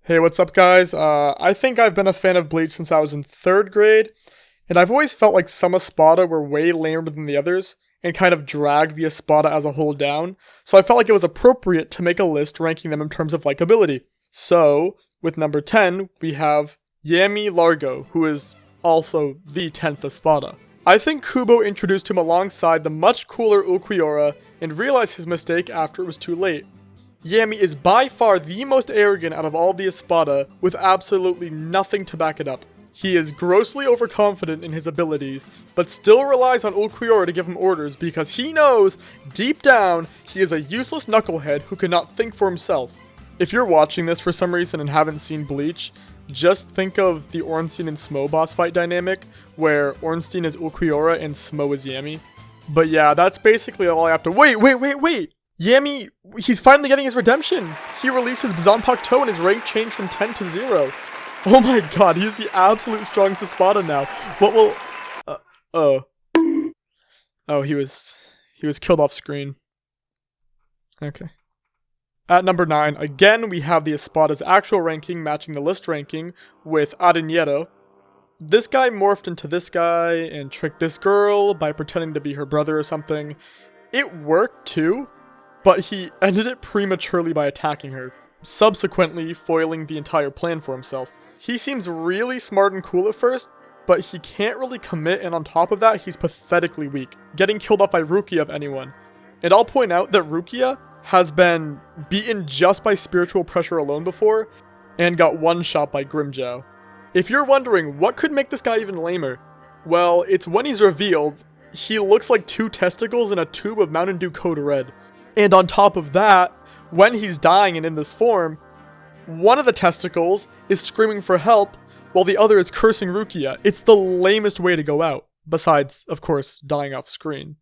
Hey, what's up, guys? I think I've been a fan of Bleach since I was in 3rd grade, and I've always felt like some Espada were way lamer than the others, and kind of dragged the Espada as a whole down, so I felt like it was appropriate to make a list ranking them in terms of likability. So, with number 10, we have Yami Largo, who is also the 10th Espada. I think Kubo introduced him alongside the much cooler Ulquiorra and realized his mistake after it was too late. Yami is by far the most arrogant out of all the Espada, with absolutely nothing to back it up. He is grossly overconfident in his abilities, but still relies on Ulquiorra to give him orders because he knows, deep down, he is a useless knucklehead who cannot think for himself. If you're watching this for some reason and haven't seen Bleach, just think of the Ornstein and Smo boss fight dynamic, where Ornstein is Ulquiorra and Smo is Yami. But yeah, that's basically all I have to- Wait! Yami, he's finally getting his redemption! He released his Zanpakuto and his rank changed from 10 to 0. Oh my god, he is the absolute strongest Espada now. What will... Oh, he was killed off screen. Okay. At number 9, again we have the Espada's actual ranking matching the list ranking with Arenero. This guy morphed into this guy and tricked this girl by pretending to be her brother or something. It worked too, but he ended it prematurely by attacking her, subsequently foiling the entire plan for himself. He seems really smart and cool at first, but he can't really commit, and on top of that, he's pathetically weak, getting killed off by Rukia of anyone. And I'll point out that Rukia has been beaten just by spiritual pressure alone before, and got one-shot by Grimmjow. If you're wondering what could make this guy even lamer, well, it's when he's revealed, he looks like 2 testicles in a tube of Mountain Dew Code Red. And on top of that, when he's dying and in this form, one of the testicles is screaming for help while the other is cursing Rukia. It's the lamest way to go out, besides, of course, dying off screen.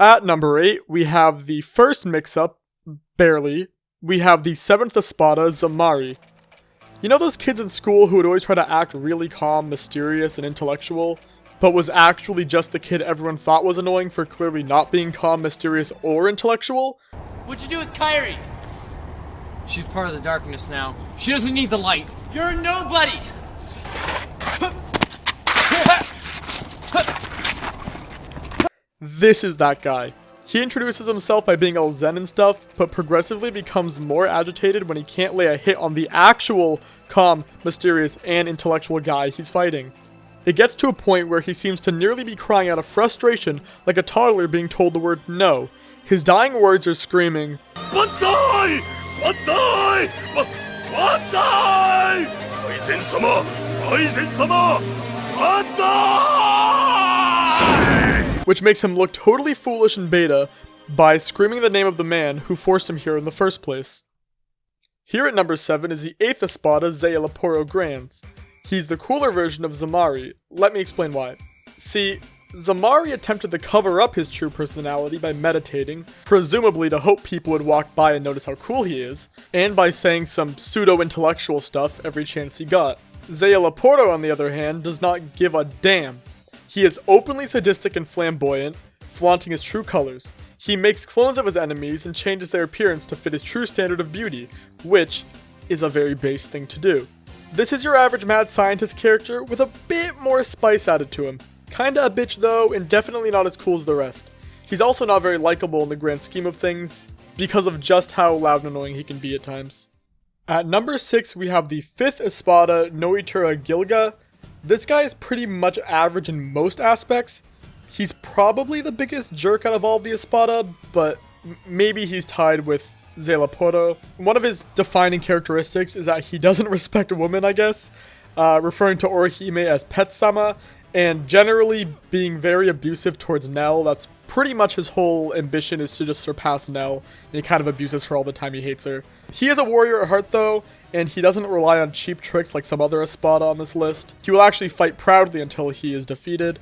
At number 8, we have the first mix-up, barely. We have the 7th Espada, Zamari. You know those kids in school who would always try to act really calm, mysterious, and intellectual, but was actually just the kid everyone thought was annoying for clearly not being calm, mysterious, or intellectual? What'd you do with Kairi? She's part of the darkness now. She doesn't need the light. You're a nobody! This is that guy. He introduces himself by being all zen and stuff, but progressively becomes more agitated when he can't lay a hit on the actual calm, mysterious, and intellectual guy he's fighting. It gets to a point where he seems to nearly be crying out of frustration like a toddler being told the word no. His dying words are screaming, "Banzai! Banzai! Banzai! Aizen-sama! Aizen-sama! Banzai!" Which makes him look totally foolish in beta by screaming the name of the man who forced him here in the first place. Here at number 7 is the 8th Espada, Zealaporo Grands. He's the cooler version of Zamari. Let me explain why. See, Zamari attempted to cover up his true personality by meditating, presumably to hope people would walk by and notice how cool he is, and by saying some pseudo-intellectual stuff every chance he got. Zealaporo, on the other hand, does not give a damn. He is openly sadistic and flamboyant, flaunting his true colors. He makes clones of his enemies and changes their appearance to fit his true standard of beauty, which is a very base thing to do. This is your average mad scientist character with a bit more spice added to him. Kinda a bitch though, and definitely not as cool as the rest. He's also not very likable in the grand scheme of things, because of just how loud and annoying he can be at times. At number 6 we have the 5th Espada, Noitura Gilga. This guy is pretty much average in most aspects. He's probably the biggest jerk out of all of the Espada, but maybe he's tied with Zealaporo. One of his defining characteristics is that he doesn't respect women, I guess, referring to Orihime as Pet-sama, and generally being very abusive towards Nell. That's pretty much his whole ambition, is to just surpass Nell, and he kind of abuses her all the time. He hates her. He is a warrior at heart though, and he doesn't rely on cheap tricks like some other Espada on this list. He will actually fight proudly until he is defeated.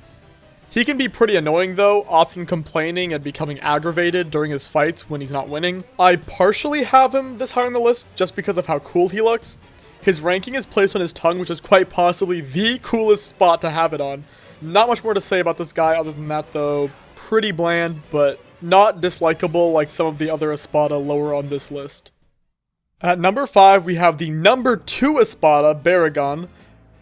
He can be pretty annoying though, often complaining and becoming aggravated during his fights when he's not winning. I partially have him this high on the list just because of how cool he looks. His ranking is placed on his tongue, which is quite possibly the coolest spot to have it on. Not much more to say about this guy other than that though. Pretty bland, but not dislikable like some of the other Espada lower on this list. At number 5, we have the number 2 Espada, Baragon.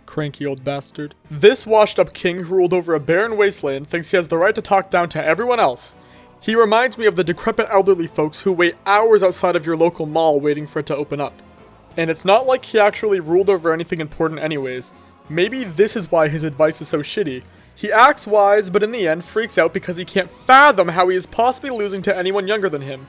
Cranky old bastard. This washed up king who ruled over a barren wasteland thinks he has the right to talk down to everyone else. He reminds me of the decrepit elderly folks who wait hours outside of your local mall waiting for it to open up. And it's not like he actually ruled over anything important anyways. Maybe this is why his advice is so shitty. He acts wise, but in the end freaks out because he can't fathom how he is possibly losing to anyone younger than him.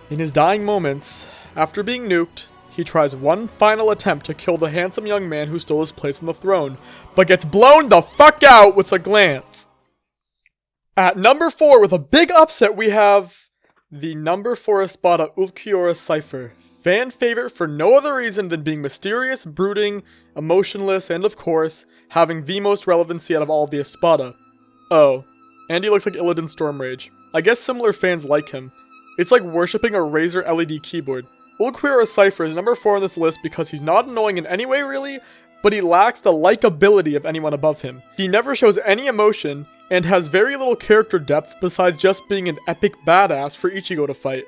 In his dying moments, after being nuked, he tries one final attempt to kill the handsome young man who stole his place on the throne, but gets blown the fuck out with a glance. At number 4, with a big upset, we have the number 4 Espada Ulquiorra Cypher. Fan favorite for no other reason than being mysterious, brooding, emotionless, and of course, having the most relevancy out of all of the Espada. Oh, and he looks like Illidan Stormrage. I guess similar fans like him. It's like worshipping a Razer LED keyboard. Ulquiorra Cypher is number 4 on this list because he's not annoying in any way really, but he lacks the likability of anyone above him. He never shows any emotion, and has very little character depth besides just being an epic badass for Ichigo to fight.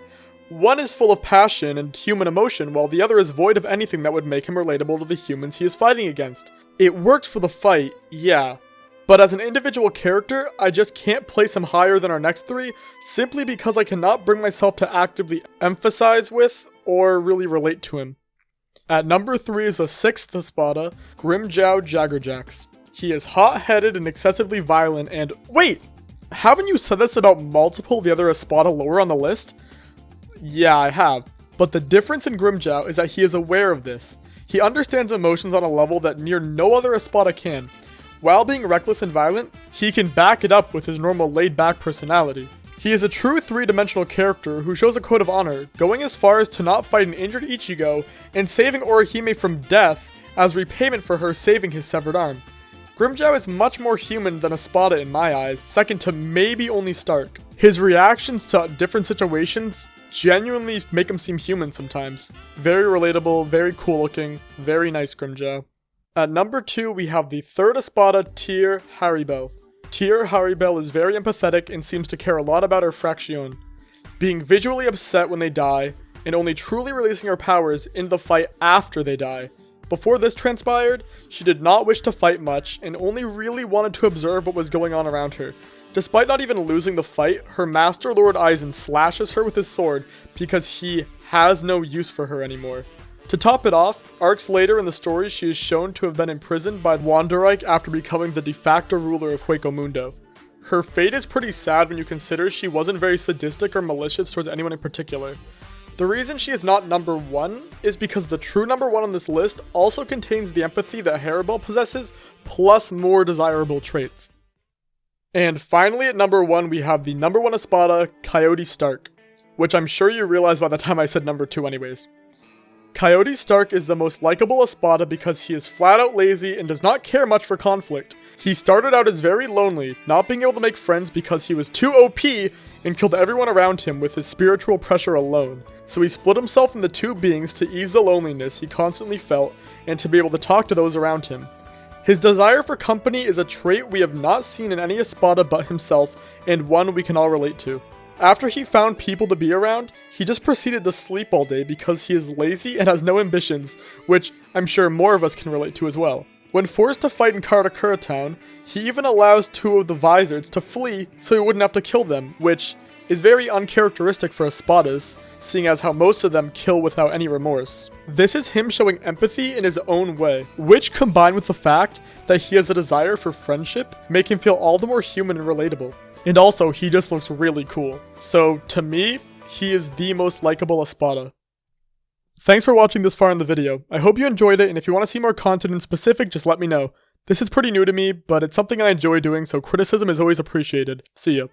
One is full of passion and human emotion, while the other is void of anything that would make him relatable to the humans he is fighting against. It works for the fight, yeah, but as an individual character, I just can't place him higher than our next 3, simply because I cannot bring myself to actively emphasize with, or really relate to him. At number 3 is the 6th Espada, Grimmjow Jaggerjax. He is hot-headed and excessively violent and— wait! Haven't you said this about multiple of the other Espada lower on the list? Yeah, I have. But the difference in Grimmjow is that he is aware of this. He understands emotions on a level that near no other Espada can. While being reckless and violent, he can back it up with his normal laid-back personality. He is a true 3-dimensional character who shows a code of honor, going as far as to not fight an injured Ichigo and saving Orihime from death as repayment for her saving his severed arm. Grimmjow is much more human than Espada in my eyes, second to maybe only Stark. His reactions to different situations genuinely make him seem human sometimes. Very relatable, very cool looking, very nice Grimmjow. At number 2 we have the 3rd Espada, Tyr Haribel. Tyr Haribel is very empathetic and seems to care a lot about her fraction, being visually upset when they die, and only truly releasing her powers in the fight after they die. Before this transpired, she did not wish to fight much, and only really wanted to observe what was going on around her. Despite not even losing the fight, her master Lord Aizen slashes her with his sword because he has no use for her anymore. To top it off, arcs later in the story she is shown to have been imprisoned by Wanderreich after becoming the de facto ruler of Hueco Mundo. Her fate is pretty sad when you consider she wasn't very sadistic or malicious towards anyone in particular. The reason she is not number 1 is because the true number 1 on this list also contains the empathy that Haribel possesses, plus more desirable traits. And finally at number 1 we have the number 1 Espada, Coyote Stark, which I'm sure you realized by the time I said number 2 anyways. Coyote Stark is the most likable Espada because he is flat out lazy and does not care much for conflict. He started out as very lonely, not being able to make friends because he was too OP and killed everyone around him with his spiritual pressure alone. So he split himself into 2 beings to ease the loneliness he constantly felt and to be able to talk to those around him. His desire for company is a trait we have not seen in any Espada but himself, and one we can all relate to. After he found people to be around, he just proceeded to sleep all day because he is lazy and has no ambitions, which I'm sure more of us can relate to as well. When forced to fight in Karakura Town, he even allows 2 of the Vizards to flee so he wouldn't have to kill them, which is very uncharacteristic for Espadas, seeing as how most of them kill without any remorse. This is him showing empathy in his own way, which combined with the fact that he has a desire for friendship, make him feel all the more human and relatable. And also, he just looks really cool. So, to me, he is the most likable Espada. Thanks for watching this far in the video. I hope you enjoyed it, and if you want to see more content in specific, just let me know. This is pretty new to me, but it's something I enjoy doing, so criticism is always appreciated. See ya.